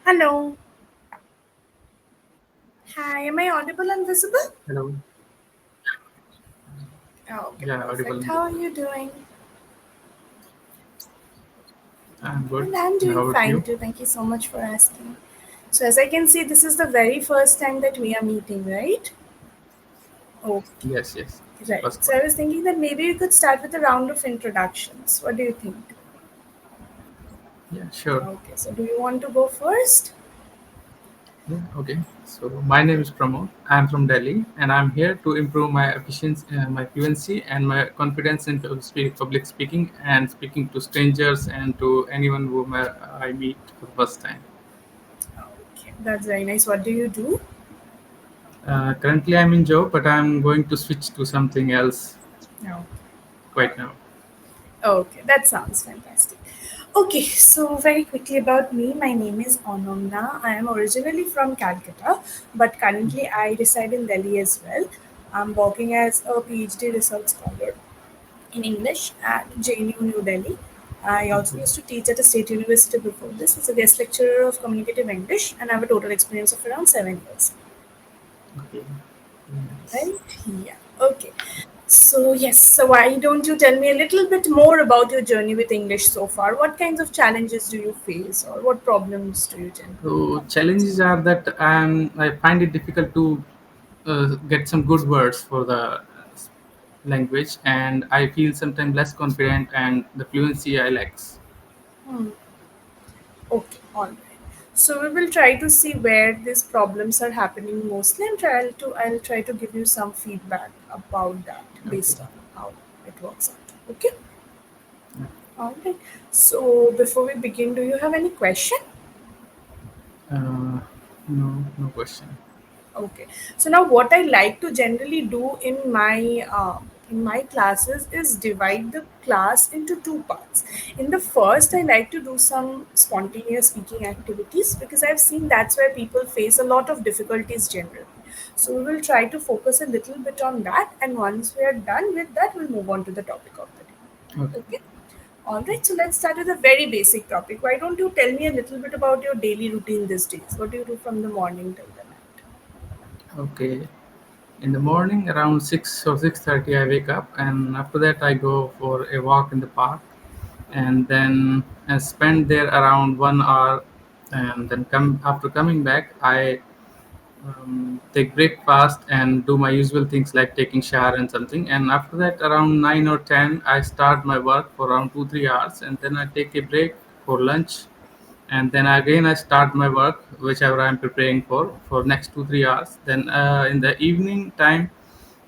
Hello. Hi, am I audible and visible? Hello. Oh, okay, Yeah, audible perfect. and How are visible. you doing? I'm good. And I'm How doing about fine you? too. Thank you so much for asking. So, as I can see, this is the very first time that we are meeting, right? Okay, Yes, yes. right. First So, one. I was thinking that maybe we could start with a round of introductions. What do you think? Yeah, sure. Okay, so do you want to go first? Yeah, okay. So my name is Pramod. I'm from Delhi, and I'm here to improve my efficiency, my fluency, and my confidence in public speaking and speaking to strangers and to anyone whom I meet for the first time. Okay, that's very nice. What do you do? Currently, I'm in job, but I'm going to switch to something else No. quite now. Okay, that sounds fantastic. Okay, so very quickly about me, my name is Ananya. I am originally from Calcutta, but currently I reside in Delhi as well. I'm working as a PhD research scholar in English at JNU New Delhi. I also Okay. used to teach at a state university before this. As a guest lecturer of communicative English, and I have a total experience of around 7 years. Okay. Nice. Right? Yeah. Okay. So, yes, so why don't you tell me a little bit more about your journey with English so far? What kinds of challenges do you face, or what problems do you generally So come across? challenges are that I find it difficult to get some good words for the language, and I feel sometimes less confident, and the fluency I lacks. Hmm. Okay, all right. So we will try to see where these problems are happening mostly, and I'll try to give you some feedback about that Okay. based on how it works out. Okay, all right. So before we begin, do you have any question? Uh, no, no question. Okay. So now what I like to generally do in my classes is divide the class into two parts. In the first, I like to do some spontaneous speaking activities because I've seen that's where people face a lot of difficulties generally. So we will try to focus a little bit on that, and once we are done with that, we'll move on to the topic of the day. Okay. Okay. All right. So let's start with a very basic topic. Why don't you tell me a little bit about your daily routine these days? What do you do from the morning till the night? Okay. In the morning, around 6 or 6:30, I wake up, and after that, I go for a walk in the park, and then I spend there around 1 hour, and then come after coming back, I take breakfast and do my usual things like taking shower and something, and after that around 9 or 10 I start my work for around 2 3 hours, and then I take a break for lunch, and then again I start my work whichever I'm preparing for next 2 3 hours. Then in the evening time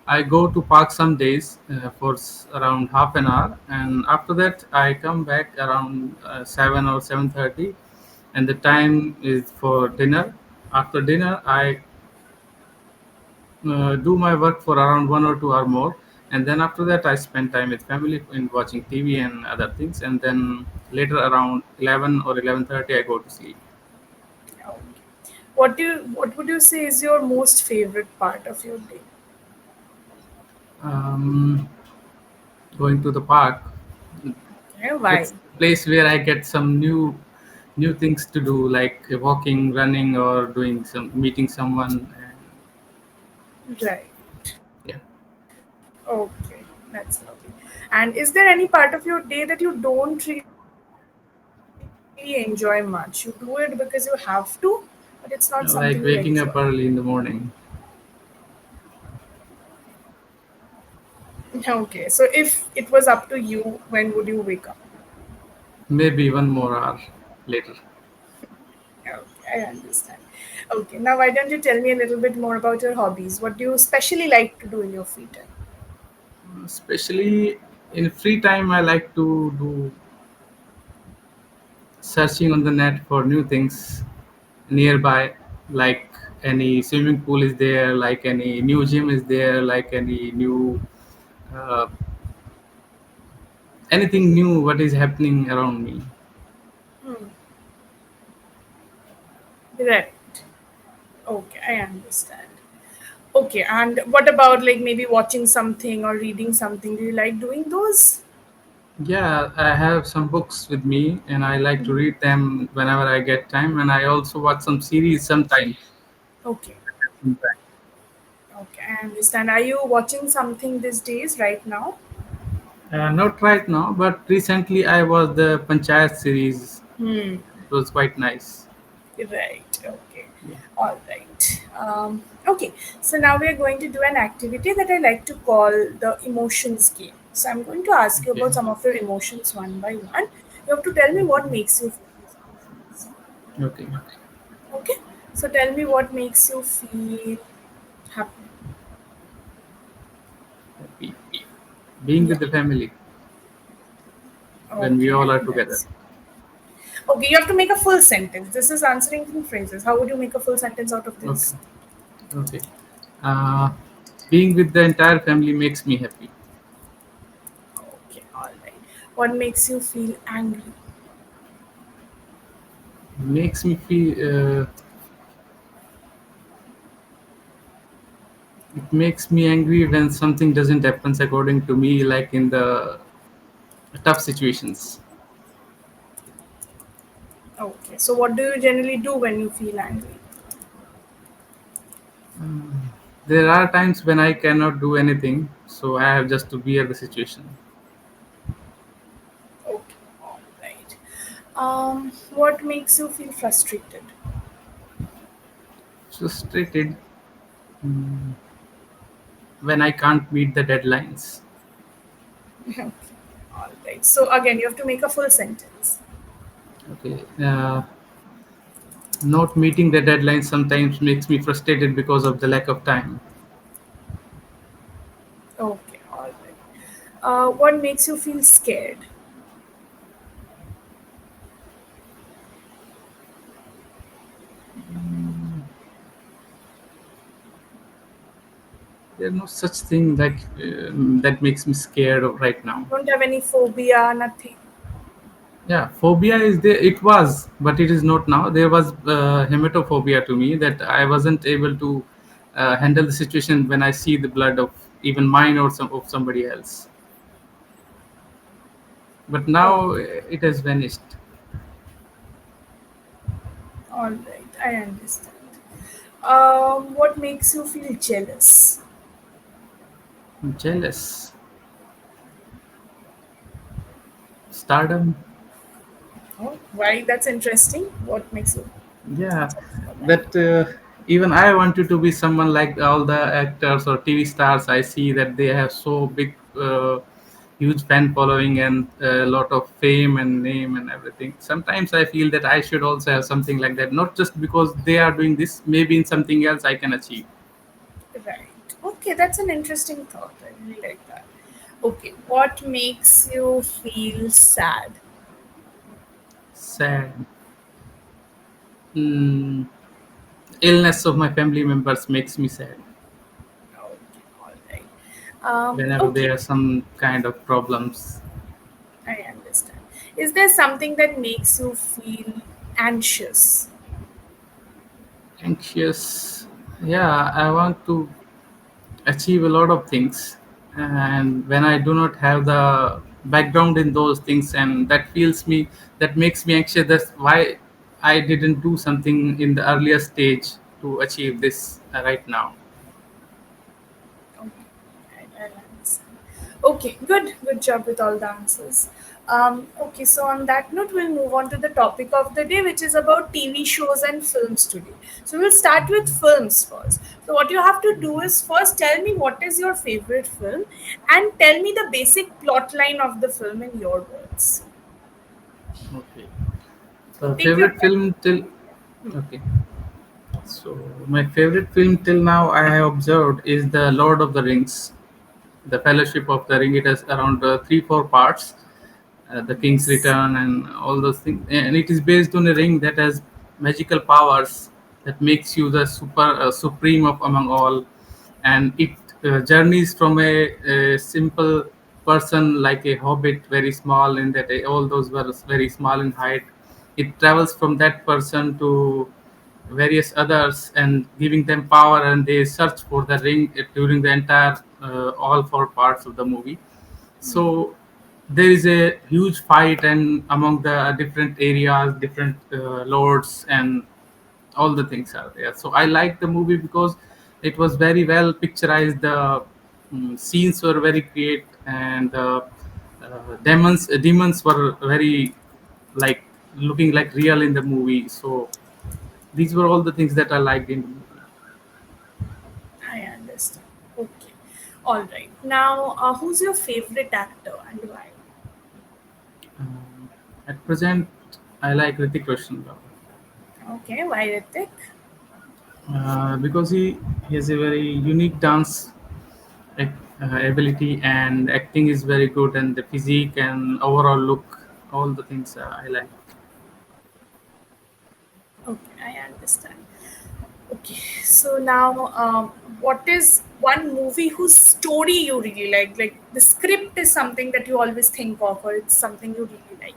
I go to park some days for around half an hour, and after that I come back around 7 or 7:30, and the time is for dinner. After dinner I do my work for around 1 or 2 hour more, and then after that I spend time with family in watching TV and other things, and then later around 11 or 11:30 I go to sleep. Okay. What would you say is your most favorite part of your day? um, Going to the park, Okay, it's why? a place where I get some new things to do, like walking, running, or doing some meeting someone. And Right. yeah. Okay, that's lovely. And is there any part of your day that you don't really enjoy much? You do it because you have to, but it's not something you enjoy. Like waking up early in the morning. Okay, so if it was up to you, when would you wake up? Maybe 1 more hour later. Okay, I understand. Okay, now why don't you tell me a little bit more about your hobbies? What do you especially like to do in your free time? Especially in free time, I like to do searching on the net for new things nearby, like any swimming pool is there, like any new gym is there, like any new uh, anything new what is happening around me. Hmm. Right. Okay, I understand. Okay, and what about like maybe watching something or reading something? Do you like doing those? Yeah, I have some books with me, and I like to read them whenever I get time. And I also watch some series sometimes. Okay. Okay, I understand. Are you watching something these days right now? Not right now, but recently I was the Panchayat series. Hmm. It was quite nice. Right. Okay. Yeah. All right. Okay. So now we are going to do an activity that I like to call the emotions game. So I'm going to ask you Okay. about some of your emotions one by one. You have to tell me what makes you feel these emotions. Okay. Okay. So tell me what makes you feel happy. Happy. Being Yeah. with the family when we Okay. all are together. That's okay. You have to make a full sentence. This is answering in phrases. How would you make a full sentence out of Okay. this? Okay. Uh, Being with the entire family makes me happy. Okay. All right. What makes you feel angry? Makes me feel. It makes me angry when something doesn't happen according to me, like in the tough situations. Okay. So what do you generally do when you feel angry? There are times when I cannot do anything, so I have just to bear the situation. Okay. All right. What makes you feel frustrated? Frustrated when I can't meet the deadlines. Okay. All right. So again, you have to make a full sentence. Okay. Not meeting the deadlines sometimes makes me frustrated because of the lack of time. Okay. All right. What makes you feel scared? There's no such thing like that makes me scared of right now. Don't have any phobia, nothing. Yeah, phobia is there. It was, but it is not now. There was hematophobia to me that I wasn't able to handle the situation when I see the blood of even mine or some of somebody else. But Oh, now it has vanished. all right. I understand. What makes you feel jealous? I'm jealous. Stardom. Oh, why? That's interesting. What makes you Yeah, jealous about that? that even I wanted to be someone like all the actors or TV stars. I see that they have so big, huge fan following and a lot of fame and name and everything. Sometimes I feel that I should also have something like that, not just because they are doing this, maybe in something else I can achieve. Right. Okay, that's an interesting thought. I really like that. Okay, what makes you feel sad? Sad. Mm, illness of my family members makes me sad Okay, all right. whenever Okay, there are some kind of problems. I understand. Is there something that makes you feel anxious? Anxious. Yeah, I want to achieve a lot of things, and when I do not have the background in those things, and that makes me anxious. That's why I didn't do something in the earlier stage to achieve this right now. Okay, I understand. Okay, good. Good job with all the answers. Okay, so on that note, we'll move on to the topic of the day, which is about TV shows and films today. So we'll start with films first. So what you have to do is first tell me what is your favorite film and tell me the basic plot line of the film in your words. Okay, so Take your favorite time. film till. Okay, so my favorite film till now I have observed is the Lord of the Rings, the Fellowship of the Ring. It has around 3-4 parts, the King's Yes. Return, and all those things. And it is based on a ring that has magical powers that makes you the supreme of among all. And it journeys from a simple person like a hobbit, very small in that all those were very small in height. It travels from that person to various others and giving them power, and they search for the ring during the entire all 4 parts of the movie. So there is a huge fight and among the different areas, different lords, and all the things are there. So I like the movie because it was very well picturized. The scenes were very great, and demons were very like looking like real in the movie. So these were all the things that I liked in the movie. I understand. Okay. All right. Now, who's your favorite actor and why? Um, at present, I like Ritik Roshan Okay, why Ritik? because he has a very unique dance ability, and acting is very good, and the physique and overall look, all the things I like. Okay, I understand. Okay, so now, what is one movie whose story you really like? Like the script is something that you always think of, or it's something you really like.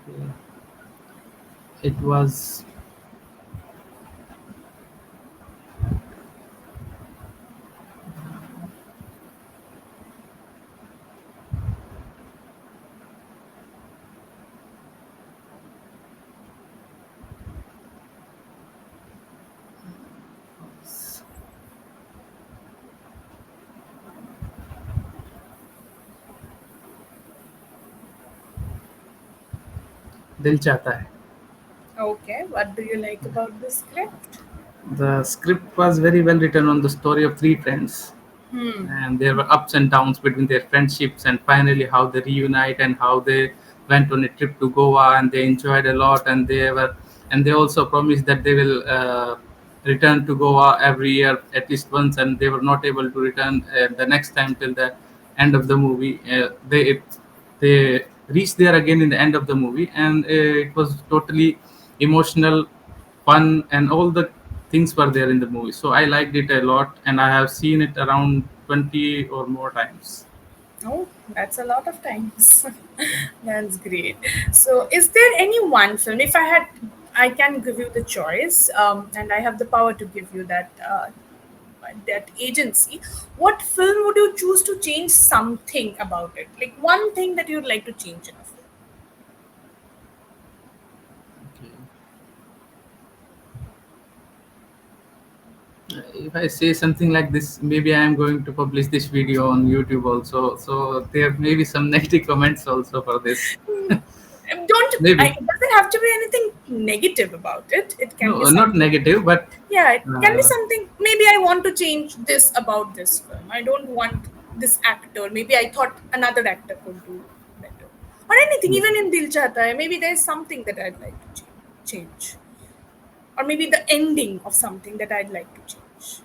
Okay. It was Dil Chahta Hai. Okay, what do you like about the script? The script was very well written on the story of three friends, Hmm. and there were ups and downs between their friendships, and finally how they reunite and how they went on a trip to Goa and they enjoyed a lot, and they also promised that they will return to Goa every year at least once, and they were not able to return the next time till the end of the movie. They reached there again in the end of the movie, and it was totally emotional, fun, and all the things were there in the movie. So I liked it a lot, and I have seen it around 20 or more times. Oh, that's a lot of times. That's great. So, is there any one film? If I can give you the choice, and I have the power to give you that agency. What film would you choose to change something about it? Like one thing that you'd like to change in a film. Okay. If I say something like this, maybe I am going to publish this video on YouTube also. So there may be some negative comments also for this. Don't Maybe. it doesn't have to be anything negative about it. It can be No, not something. negative, but Yeah, it can be uh, something. Maybe I want to change this about this film. I don't want this actor. Maybe I thought another actor could do better, or anything. yeah, Even in Dil Chahta Hai, maybe there's something that I'd like to change, or maybe the ending of something that I'd like to change.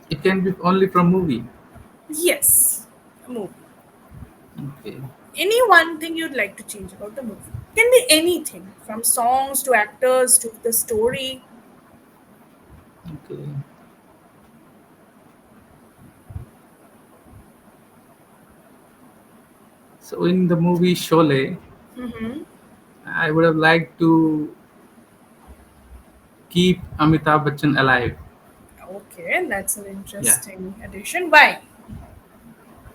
it can be only from movie. Yes, a movie. Okay. Any one thing you'd like to change about the movie. Can be anything from songs to actors to the story. Okay. So in the movie Sholay, Mm-hmm. I would have liked to keep Amitabh Bachchan alive. Okay, that's an Yeah. interesting addition. Why?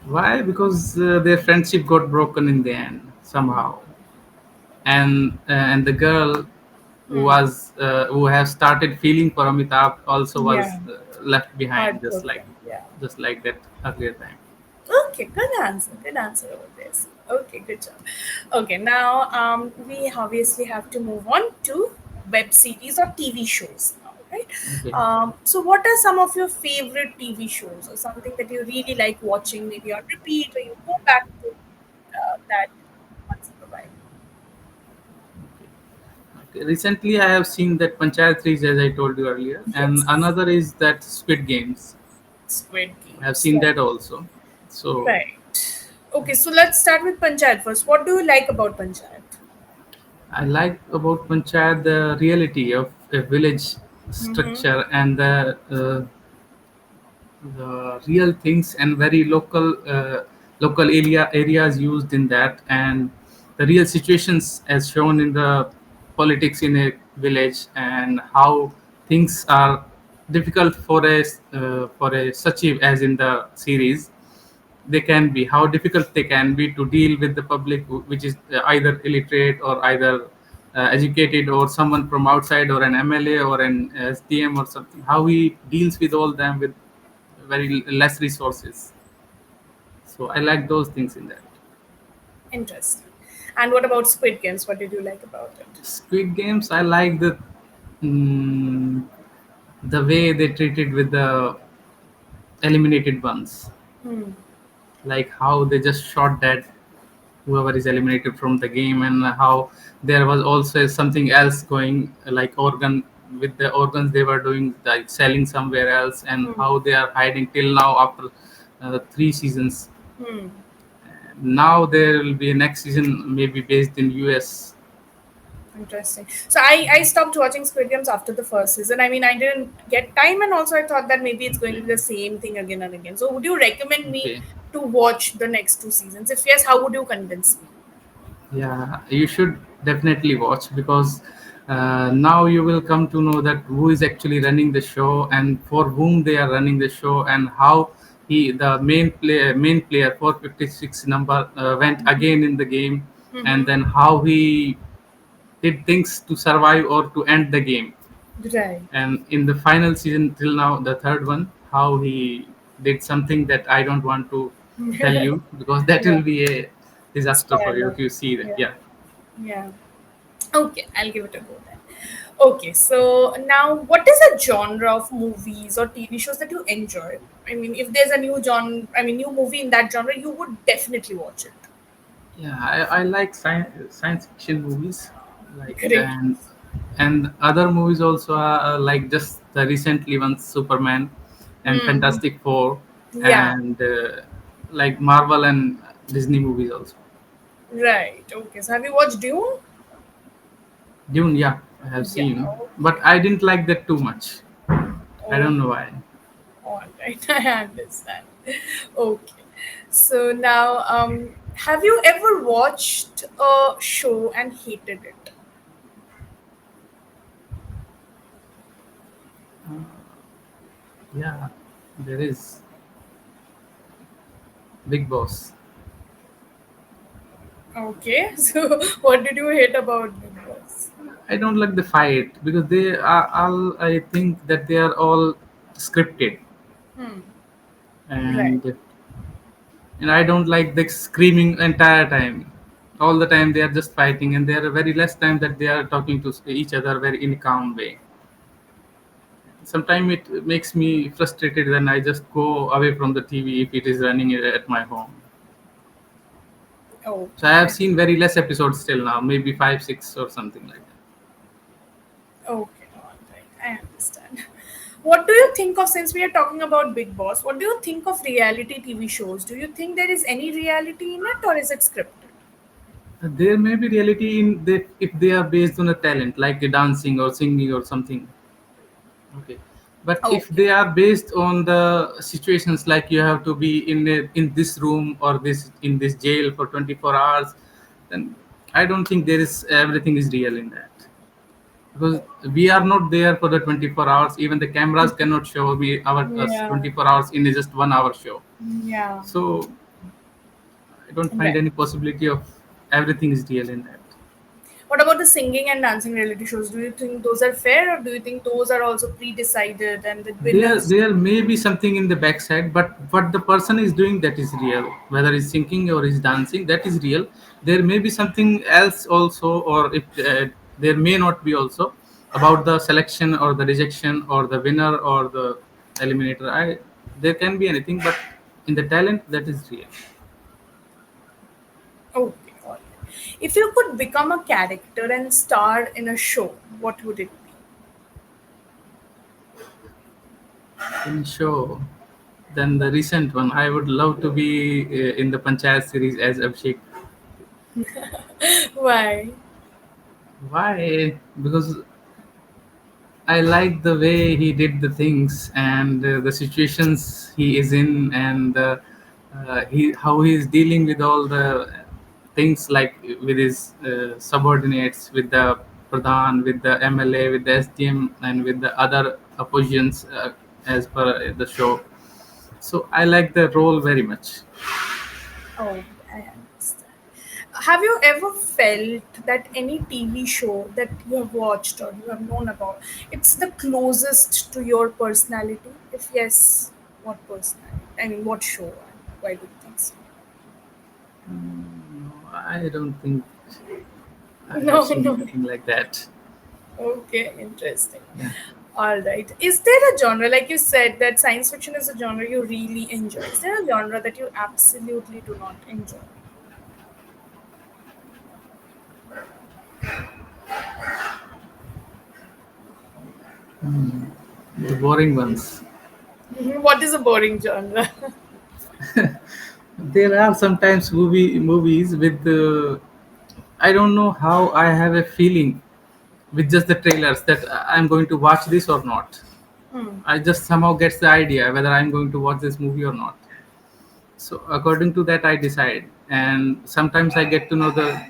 Why? Because their friendship got broken in the end somehow, and the girl Hmm. who has started feeling for Amitabh also was Yeah, left behind, heartbroken. Yeah. just like that earlier time. Okay, good answer. Good answer over this. Okay, good job. Okay, now we obviously have to move on to web series or TV shows now, right? Okay. So, what are some of your favorite TV shows or something that you really like watching, maybe on repeat, or you go back to that once in a while? Okay. Recently, I have seen that Panchayat 3, as I told you earlier, and Yes, another is that Squid Games. Squid I have Games. seen Right. that also. So Right. Okay, so let's start with Panchayat first. What do you like about Panchayat? I like about Panchayat the reality of a village Mm-hmm. structure and the real things and very local areas used in that, and the real situations as shown in the politics in a village, and how things are difficult for a sachiv as in the series. They can be how difficult they can be to deal with the public, which is either illiterate or either educated, or someone from outside, or an MLA or an SDM or something, how he deals with all them with very less resources. So I like those things in that. Interesting. And what about Squid Games? What did you like about it? Squid Games, I like mm, the way they treated with the eliminated ones, Hmm. like how they just shot that whoever is eliminated from the game, and how there was also something else going, like organ, with the organs they were doing like selling somewhere else, and Hmm. how they are hiding till now after 3 seasons. Hmm. Now there will be a next season maybe based in US. Interesting. So I stopped watching Squid Games after the first season. I mean, I didn't get time, and also I thought that maybe it's going to Okay. be the same thing again and again. So would you recommend me Okay. to watch the next two seasons? If yes, how would you convince me? Yeah, you should definitely watch, because now you will come to know that who is actually running the show and for whom they are running the show, and how the main player 456 number went again in the game, and Mm-hmm. then how he did things to survive or to end the game. Right. And in the final season till now, the third one, how he did something that I don't want to tell you, because that Yeah. will be a disaster for you Spoiler. if you see that. Yeah. Yeah. Yeah. Okay, I'll give it a go then. Okay, so now what is a genre of movies or TV shows that you enjoy? I mean, if there's a new genre, I mean, new movie in that genre, you would definitely watch it. Yeah, I like science fiction movies, like, Great. and other movies also are like just the recently ones, Superman and Hmm. Fantastic Four, Yeah. and like Marvel and Disney movies also. Right. Okay. So have you watched Dune? Dune, yeah, I have Yeah. seen, but Okay. I didn't like that too much. I Oh, don't know why. all right. I understand. Okay. So now, have you ever watched a show and hated it? Yeah, there is Big Boss. Okay. So what did you hate about Big Boss? I don't like the fight because they are all. I think that they are all scripted, Hmm. Right. and I don't like the screaming entire time. All the time they are just fighting, and there are very less time that they are talking to each other very in a calm way. Sometimes it makes me frustrated. Then I just go away from the TV if it is running at my home. So I have Okay. seen very less episodes till now, maybe 5, 6 or something like that. Okay. All right. I understand. What do you think of, since we are talking about Big Boss, what do you think of reality TV shows? Do you think there is any reality in it or is it scripted? There may be reality in that if they are based on a talent like a dancing or singing or something. Okay, but if Okay. they are based on the situations like you have to be in this room or this in this jail for 24 hours, then I don't think there is everything is real in that, because we are not there for the 24 hours. Even the cameras cannot show me our us Yeah. 24 hours in a just 1 hour show. Yeah. So I don't find Right. any possibility of everything is real in that. What about the singing and dancing reality shows? Do you think those are fair or do you think those are also pre-decided and the there winners? there may be something in the backside, but what the person is doing, that is real. Whether he's singing or he's dancing, that is real. There may be something else also, or if there may not be also, about the selection or the rejection or the winner or the eliminator. I There can be anything, but in the talent, that is real. Okay, all right. If you could become a character and star in a show, what would it be? In show, then the recent one, I would love to be in the Panchayat series as Abhishek. Why? Why? Because I like the way he did the things, and the situations he is in, and he how he is dealing with all the. things like with his subordinates, with the Pradhan, with the MLA, with the SDM, and with the other oppositions as per the show. So I like the role very much. Oh, I understand. Have you ever felt that any TV show that you have watched or you have known about, it's the closest to your personality? If yes, what personality? I mean, what show and why do you think so? No, I don't think I have No, seen no. anything like that. Okay, interesting. Yeah. All right. Is there a genre, like you said, that science fiction is a genre you really enjoy? Is there a genre that you absolutely do not enjoy? The boring ones. What is a boring genre? There are sometimes movies with I don't know how I have a feeling with just the trailers that I'm going to watch this or not. Hmm. I just somehow gets the idea whether I'm going to watch this movie or not. So according to that, I decide. And sometimes I get to know the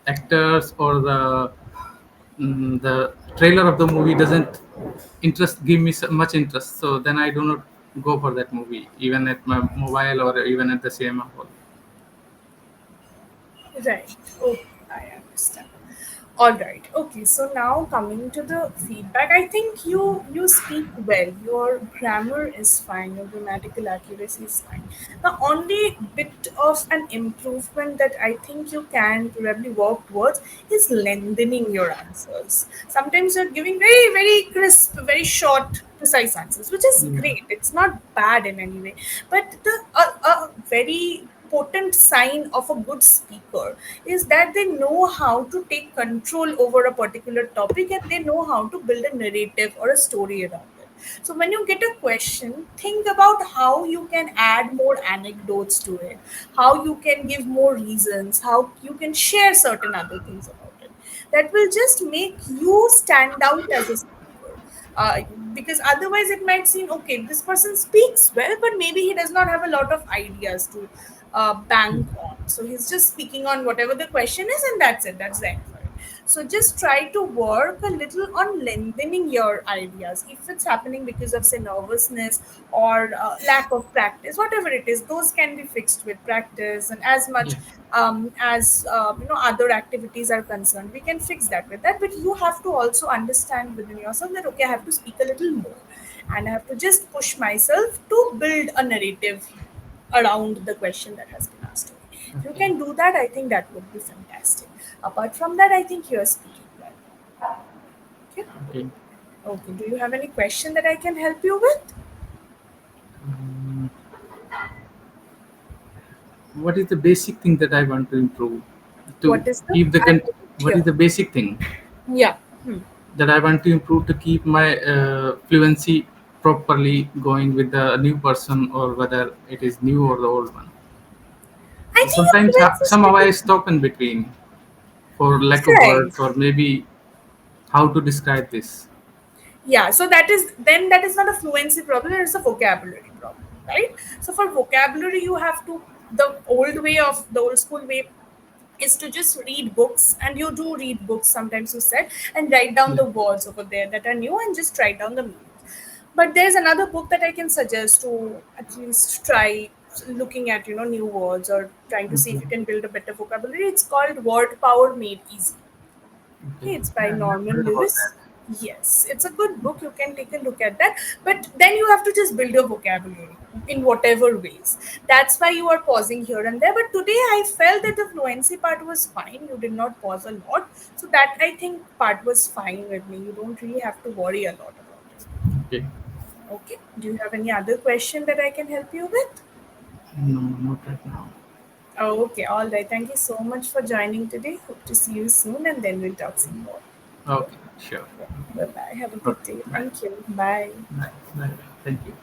actors or the trailer of the movie doesn't interest give me so much interest. So then I do not go for that movie, even at my mobile or even at the cinema hall. Right. Okay, I understand. All right. Okay. So now coming to the feedback, I think you speak well. Your grammar is fine. Your grammatical accuracy is fine. The only bit of an improvement that I think you can probably work towards is lengthening your answers. Sometimes you're giving very very crisp, very short, precise answers, which is Yeah. great. It's not bad in any way, but the a very potent sign of a good speaker is that they know how to take control over a particular topic and they know how to build a narrative or a story around it. So when you get a question, think about how you can add more anecdotes to it, how you can give more reasons, how you can share certain other things about it. That will just make you stand out as a speaker. Because otherwise it might seem okay, this person speaks well, but maybe he does not have a lot of ideas to bank on. So he's just speaking on whatever the question is, and that's it. That's the end for it. So just try to work a little on lengthening your ideas. If it's happening because of say nervousness or lack of practice, whatever it is, those can be fixed with practice. And as much Yeah. as other activities are concerned, we can fix that with that. But you have to also understand within yourself that okay, I have to speak a little more, and I have to just push myself to build a narrative around the question that has been asked to me. If you Okay. can do that, I think that would be fantastic. Apart from that, I think you are speaking well. Okay. Okay. Okay. Do you have any question that I can help you with? Um, what is the basic thing that I want to improve to What is the? keep the I didn't what is hear. the basic thing Yeah. Hmm. that I want to improve to keep my fluency properly going with the new person, or whether it is new or the old one. I So think your sometimes fluency somehow I should stop in between for lack be of right. words, or maybe how to describe this. Yeah, so that is then that is not a fluency problem, it's a vocabulary problem, right? So for vocabulary, you have to the old school way is to just read books, and you do read books sometimes you said, and write down Yeah. the words over there that are new and just write down the meanings. But there's another book that I can suggest to at least try looking at new words or trying to see if Okay. you can build a better vocabulary. It's called Word Power Made Easy. Okay. Okay, it's by Yeah, I have Norman heard about Lewis. that. Yes, it's a good book. You can take a look at that. But then you have to just build your vocabulary in whatever ways. That's why you are pausing here and there. But today I felt that the fluency part was fine. You did not pause a lot. So that I think part was fine with me. You don't really have to worry a lot about it. Okay. Okay. Do you have any other question that I can help you with? No, not right now. Oh, okay. All right. Thank you so much for joining today. Hope to see you soon and then we'll talk some more. Okay, sure. Yeah. Bye bye. Have a Okay, good day. bye. Thank you. Bye. Bye. Bye. Thank you.